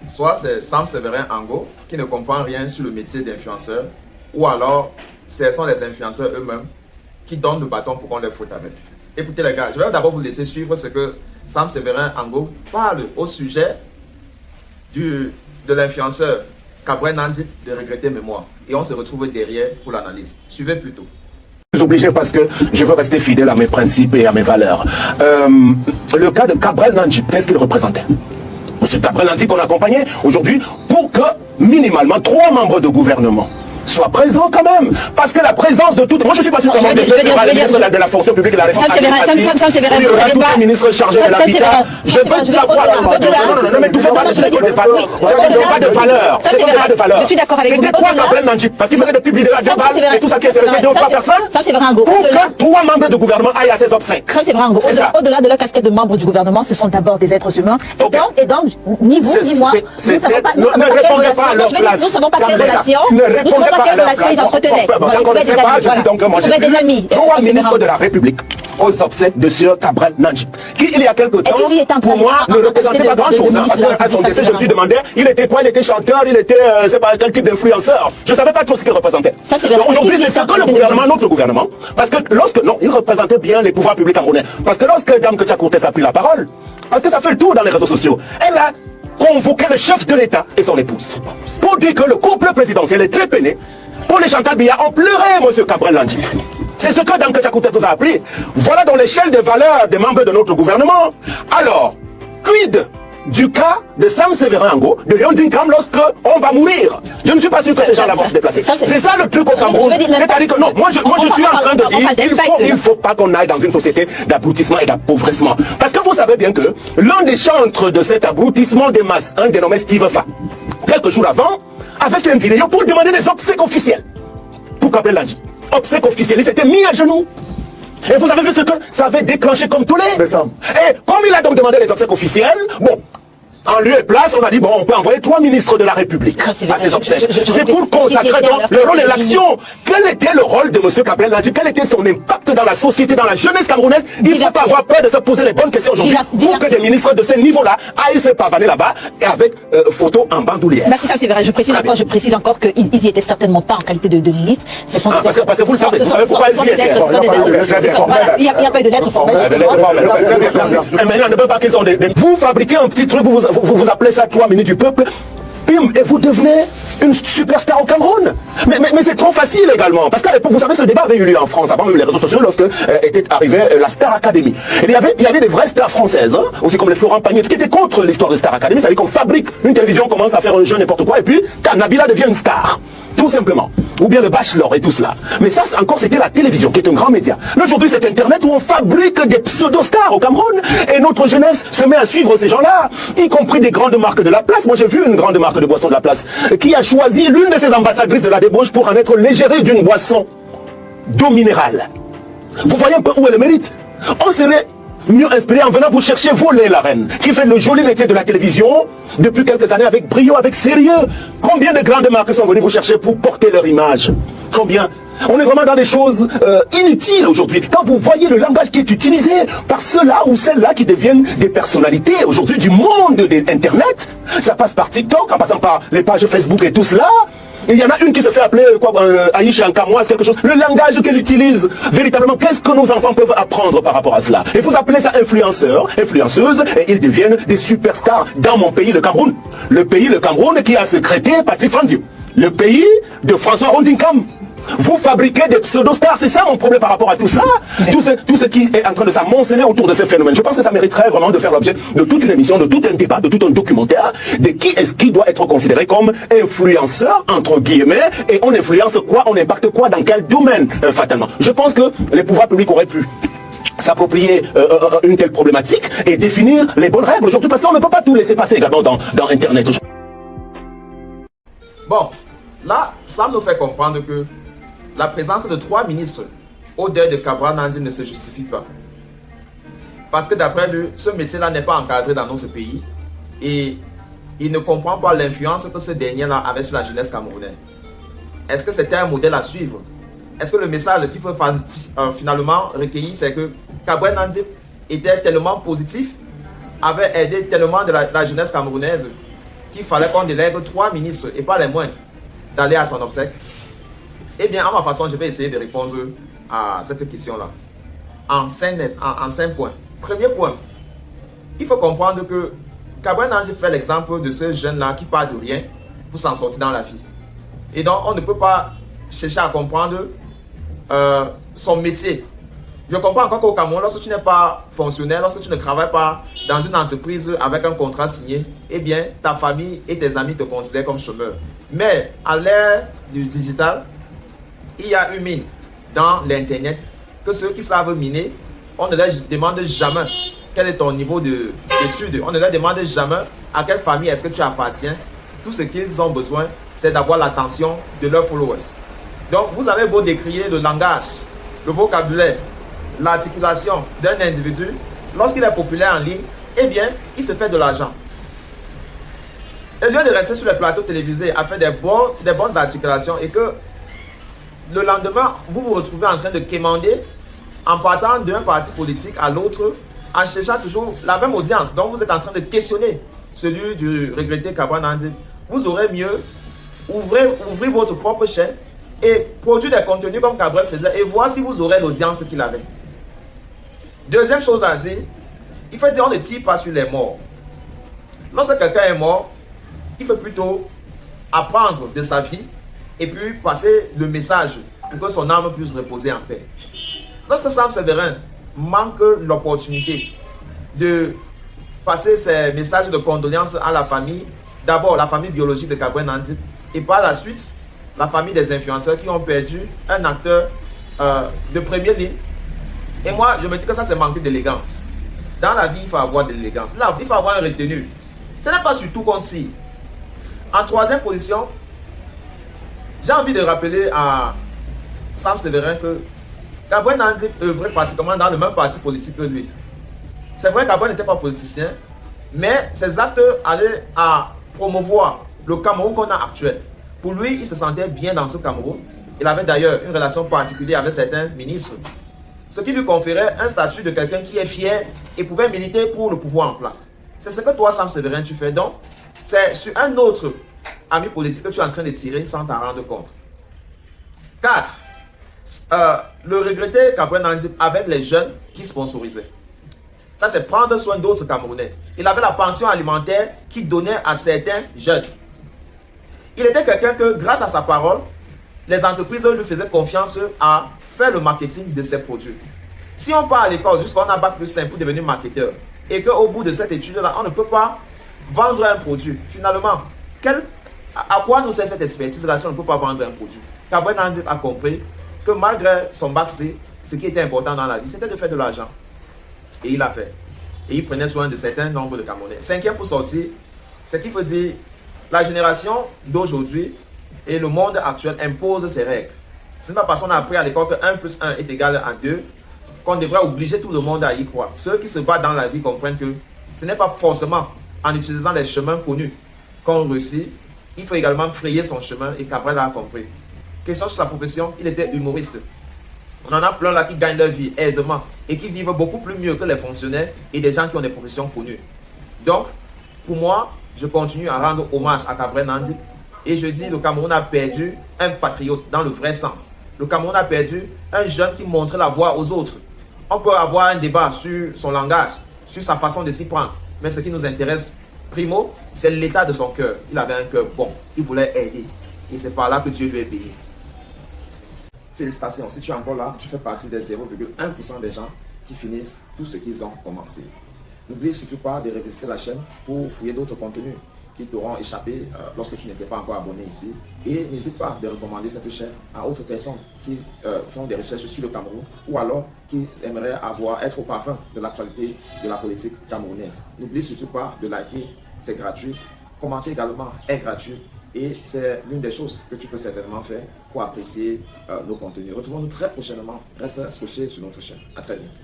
soit c'est Sam Séverin Ango qui ne comprend rien sur le métier d'influenceur, ou alors ce sont les influenceurs eux-mêmes qui donnent le bâton pour qu'on les foute avec. Écoutez les gars, je vais d'abord vous laisser suivre ce que Sam Séverin Ango parle au sujet de l'influenceur Cabrel Nandjip de Regretter Mémoire. Et on se retrouve derrière pour l'analyse. Suivez plutôt. Je suis obligé parce que je veux rester fidèle à mes principes et à mes valeurs. Le cas de Cabrel Nandjip, qu'est-ce qu'il représentait? Monsieur Cabrel Nandjip qu'on accompagnait aujourd'hui pour que minimalement 3 membres de gouvernement soient présents quand même. Parce que la présence de tout... Moi je suis pas sûr comment le ministre de la fonction publique et de la réforme administrative, il y aura tous les ministres chargés de l'habitat. Je veux savoir... Non, mais tout ça, c'est une école de valeur. Pas de valeur. C'est pas de valeur. Je suis d'accord avec vous. C'était quoi Cabrel Nandjip? Parce qu'il faisait des petites vidéos à 2 balles et tout ça qui intéressait 2 ou 3 personnes. Ça c'est vrai, Ango. Pour que 3 membres de gouvernement aillent à ces obsèques. Ça c'est vrai, Ango. Au-delà de leur casquette de membres du gouvernement, ce sont d'abord des êtres humains. Et donc, ni vous, ni moi, nous ne savons pas quelle relation. Nous ne savons pas quelle relation ils entretenaient. D'accord, ne sait pas, je dis donc que moi j'ai vu 3 ministres de la République aux obsèques de Sir Cabrel Nandjip, qui il y a quelque temps, pour moi, ne représentait pas grand chose. Parce qu'à son décès, je me suis demandé, il était quoi? Il était chanteur, il était, c'est pas quel type d'influenceur. Je ne savais pas trop ce qu'il représentait. Aujourd'hui, c'est ça que le gouvernement, notre gouvernement, parce que lorsque, non, il représentait bien les pouvoirs publics camerounais. Parce que lorsque Dame Ketchakourtes a pris la parole, parce que ça fait le tour dans les réseaux sociaux, elle a convoqué le chef de l'État et son épouse pour dire que le couple présidentiel est très peiné. Pour les Chantal Biya ont pleuré, monsieur Cabrel Nandjip. C'est ce que Dame Ketchakourtes nous a appris. Voilà dans l'échelle des valeurs des membres de notre gouvernement. Alors, quid du cas de Sam Séverin Ango, de Yondin Kam lorsque on va mourir? Je ne suis pas sûr que ces gens-là vont se déplacer. C'est ça le truc au Cameroun. C'est-à-dire que non, moi je suis en train de dire il faut pas qu'on aille dans une société d'abrutissement et d'appauvrissement. Parce que vous savez bien que l'un des chantres de cet abrutissement des masses, un dénommé Steve Fa, quelques jours avant, avait fait une vidéo pour demander des obsèques officielles pour Cabrel Nandjip. Obsèques officielles, il s'était mis à genoux. Et vous avez vu ce que ça avait déclenché comme tollé. Et comme il a donc demandé les obsèques officielles, bon, en lieu et place, on a dit, bon, on peut envoyer 3 ministres de la République à ces obsèques. C'est pour consacrer donc le rôle et l'action. Quel était le rôle de M. Cabrel Nandjip? Quel était son impact dans la société, dans la jeunesse camerounaise? Il ne faut pas avoir peur de se poser les bonnes questions aujourd'hui pour que des ministres de ce niveau-là aillent se pavaner là-bas et avec photo en bandoulière. Bah c'est vrai, je précise encore qu'ils n'y étaient certainement pas en qualité de ministre. Ce sont parce que vous le savez, vous savez pourquoi ils y étaient. Il n'y a pas eu de lettres formelles. Mais maintenant, on ne peut pas qu'ils ont des... Vous fabriquez un petit truc, vous appelez ça 3 minutes du peuple, et vous devenez une superstar au Cameroun. Mais c'est trop facile également. Parce qu'à l'époque, vous savez, ce débat avait eu lieu en France, avant même les réseaux sociaux, lorsque était arrivée la Star Academy. Et il y avait des vraies stars françaises, hein, aussi comme les Florent Pagny, qui étaient contre l'histoire de Star Academy. C'est-à-dire qu'on fabrique une télévision, on commence à faire un jeu n'importe quoi, et puis Nabila devient une star. Tout simplement. Ou bien le Bachelor et tout cela. Mais ça, encore, c'était la télévision, qui est un grand média. Aujourd'hui, c'est Internet où on fabrique des pseudo-stars au Cameroun. Et notre jeunesse se met à suivre ces gens-là, y compris des grandes marques de la place. Moi, j'ai vu une grande marque de boisson de la place qui a choisi l'une de ses ambassadrices de la débauche pour en être l'égérie d'une boisson d'eau minérale. Vous voyez un peu où elle le mérite. On serait mieux inspiré en venant vous chercher voler la reine, qui fait le joli métier de la télévision depuis quelques années avec brio, avec sérieux. Combien de grandes marques sont venues vous chercher pour porter leur image? Combien? On est vraiment dans des choses inutiles aujourd'hui. Quand vous voyez le langage qui est utilisé par ceux-là ou celles-là qui deviennent des personnalités aujourd'hui du monde d'Internet, ça passe par TikTok, en passant par les pages Facebook et tout cela. Il y en a une qui se fait appeler Aïcha Nkamoise, quelque chose. Le langage qu'elle utilise, véritablement, qu'est-ce que nos enfants peuvent apprendre par rapport à cela? Et vous appelez ça influenceur, influenceuse, et ils deviennent des superstars dans mon pays, le Cameroun. Le pays, le Cameroun, qui a secrété Patrick Fandiou. Le pays de François Rondinkam. Vous fabriquez des pseudo-stars, c'est ça mon problème par rapport à tout ça. Tout ce qui est en train de s'amonceler autour de ces phénomènes. Je pense que ça mériterait vraiment de faire l'objet de toute une émission, de tout un débat, de tout un documentaire, de qui est-ce qui doit être considéré comme influenceur, entre guillemets, et on influence quoi, on impacte quoi, dans quel domaine, fatalement. Je pense que les pouvoirs publics auraient pu s'approprier une telle problématique et définir les bonnes règles aujourd'hui, parce qu'on ne peut pas tout laisser passer également dans Internet. Bon, là, ça nous fait comprendre que la présence de 3 ministres au deuil de Cabrel Nandjip ne se justifie pas. Parce que d'après lui, ce métier-là n'est pas encadré dans notre pays et il ne comprend pas l'influence que ce dernier-là avait sur la jeunesse camerounaise. Est-ce que c'était un modèle à suivre? Est-ce que le message qu'il faut finalement recueillir, c'est que Cabrel Nandjip était tellement positif, avait aidé tellement de la jeunesse camerounaise qu'il fallait qu'on délègue 3 ministres et pas les moindres d'aller à son obsèque? Eh bien, à ma façon, je vais essayer de répondre à cette question-là en 5 points. Premier point, il faut comprendre que Gabriel Nandji fait l'exemple de ce jeune-là qui part de rien pour s'en sortir dans la vie. Et donc, on ne peut pas chercher à comprendre son métier. Je comprends encore qu'au Cameroun, lorsque tu n'es pas fonctionnaire, lorsque tu ne travailles pas dans une entreprise avec un contrat signé, eh bien, ta famille et tes amis te considèrent comme chômeur. Mais à l'ère du digital, il y a une mine dans l'Internet que ceux qui savent miner, on ne leur demande jamais quel est ton niveau d'études. On ne leur demande jamais à quelle famille est-ce que tu appartiens. Tout ce qu'ils ont besoin, c'est d'avoir l'attention de leurs followers. Donc, vous avez beau décrier le langage, le vocabulaire, l'articulation d'un individu, lorsqu'il est populaire en ligne, eh bien, il se fait de l'argent. Au lieu de rester sur les plateaux télévisés à faire des bonnes articulations et que le lendemain, vous vous retrouvez en train de quémander en partant d'un parti politique à l'autre, en cherchant toujours la même audience. Donc, vous êtes en train de questionner celui du regretté Gabriel Nandji. Vous aurez mieux ouvrir votre propre chaîne et produire des contenus comme Gabriel faisait et voir si vous aurez l'audience qu'il avait. Deuxième chose à dire, il faut dire on ne tire pas sur les morts. Lorsque quelqu'un est mort, il faut plutôt apprendre de sa vie et puis passer le message pour que son âme puisse reposer en paix. Lorsque Sam Sévérin manque l'opportunité de passer ses messages de condoléances à la famille, d'abord la famille biologique de Gabriel Nandji et par la suite la famille des influenceurs qui ont perdu un acteur de première ligne. Et moi, je me dis que ça, c'est manquer d'élégance. Dans la vie, il faut avoir de l'élégance. Là, il faut avoir un retenu. Ce n'est pas sur tout qu'on tire. En troisième position, j'ai envie de rappeler à Sam Sévérin que Gabriel Nandji œuvrait pratiquement dans le même parti politique que lui. C'est vrai que Gabriel n'était pas politicien, mais ses actes allaient à promouvoir le Cameroun qu'on a actuel. Pour lui, il se sentait bien dans ce Cameroun. Il avait d'ailleurs une relation particulière avec certains ministres, ce qui lui conférait un statut de quelqu'un qui est fier et pouvait militer pour le pouvoir en place. C'est ce que toi, Sam Sévérin, tu fais. Donc, c'est sur un autre ami politique que tu es en train de tirer sans t'en rendre compte. 4. Le regretté Gabriel Nandji avec les jeunes qui sponsorisaient. Ça, c'est prendre soin d'autres Camerounais. Il avait la pension alimentaire qu'il donnait à certains jeunes. Il était quelqu'un que, grâce à sa parole, les entreprises lui faisaient confiance à faire le marketing de ses produits. Si on part à l'école jusqu'à on a bac plus 5 pour devenir marketeur et qu'au bout de cette étude-là, on ne peut pas vendre un produit, finalement, à quoi nous sert cette expertise-là si on ne peut pas vendre un produit? Gabriel Nandji a compris que malgré son bac C, ce qui était important dans la vie, c'était de faire de l'argent. Et il l'a fait. Et il prenait soin de certains nombres de Camerounais. 5e pour sortir, c'est qu'il faut dire, la génération d'aujourd'hui et le monde actuel imposent ses règles. Ce n'est pas parce qu'on a appris à l'école que 1 plus 1 est égal à 2 qu'on devrait obliger tout le monde à y croire. Ceux qui se battent dans la vie comprennent que ce n'est pas forcément en utilisant les chemins connus qu'on réussit. Il faut également frayer son chemin et Gabriel a compris. Question sur sa profession, il était humoriste. On en a plein là qui gagnent leur vie aisément et qui vivent beaucoup plus mieux que les fonctionnaires et des gens qui ont des professions connues. Donc, pour moi, je continue à rendre hommage à Gabriel Nandji et je dis le Cameroun a perdu un patriote dans le vrai sens. Le Cameroun a perdu un jeune qui montre la voie aux autres. On peut avoir un débat sur son langage, sur sa façon de s'y prendre, mais ce qui nous intéresse, primo, c'est l'état de son cœur. Il avait un cœur bon, il voulait aider et c'est par là que Dieu lui est béni. Félicitations, si tu es encore là, tu fais partie des 0,1% des gens qui finissent tout ce qu'ils ont commencé. N'oublie surtout pas de revisiter la chaîne pour fouiller d'autres contenus qui t'auront échappé lorsque tu n'étais pas encore abonné ici. Et n'hésite pas de recommander cette chaîne à autres personnes qui font des recherches sur le Cameroun ou alors qui aimeraient être au parfum de l'actualité de la politique camerounaise. N'oublie surtout pas de liker, c'est gratuit. Commenter également est gratuit. Et c'est l'une des choses que tu peux certainement faire pour apprécier nos contenus. Retrouvons-nous très prochainement. Reste scotché sur notre chaîne. À très bientôt.